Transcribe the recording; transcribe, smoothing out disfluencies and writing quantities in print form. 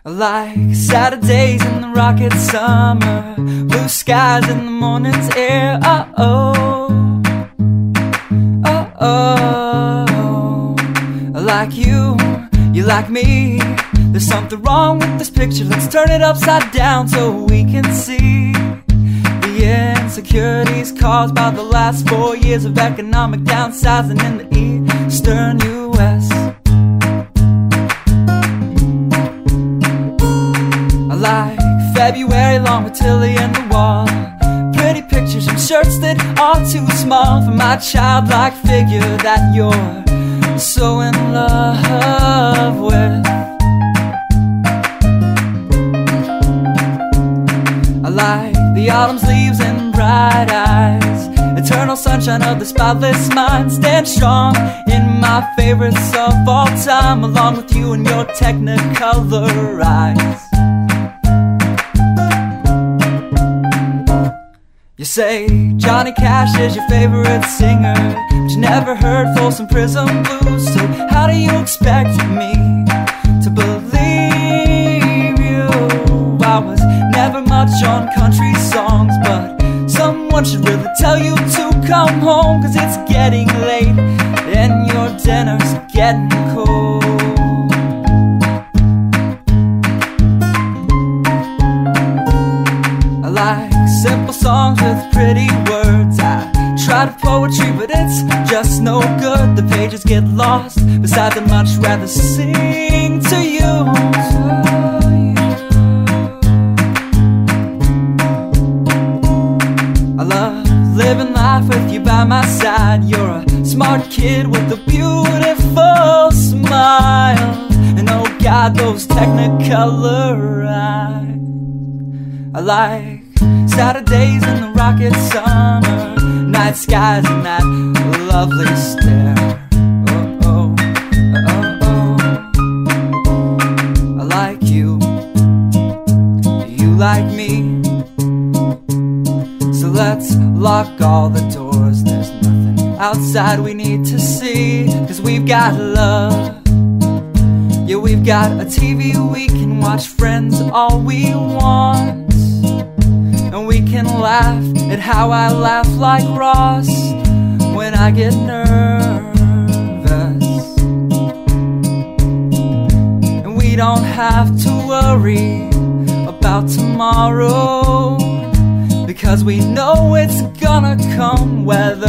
Like Saturdays in the rocket summer, blue skies in the morning's air. Oh, like you like me. There's something wrong with this picture. Let's turn it upside down so we can see the insecurities caused by the last 4 years of economic downsizing in the eastern U.S. I like February long with Tilly and the wall, pretty pictures and shirts that are too small for my childlike figure that you're so in love with. I like the autumn's leaves and bright eyes, eternal sunshine of the spotless mind. Stand strong in my favorites of all time, along with you and your technicolor eyes. You say Johnny Cash is your favorite singer, but you never heard Folsom Prison Blues. So how do you expect me to believe you? I was never much on country songs, but someone should really tell you to come home, 'cause it's getting late and your dinner's getting cold. I like simple songs with pretty words. I try to poetry, but it's just no good. The pages get lost. Besides, I'd much rather sing to you. I love living life with you by my side. You're a smart kid with a beautiful smile, and oh God, those technicolor eyes. I like Saturdays in the rocket summer, night skies and that lovely stare. I like you, you like me. So let's lock all the doors. There's nothing outside we need to see, 'cause we've got love. Yeah, we've got a TV we can watch, Friends all we want. And we can laugh at how I laugh like Ross when I get nervous. And we don't have to worry about tomorrow, because we know it's gonna come, whether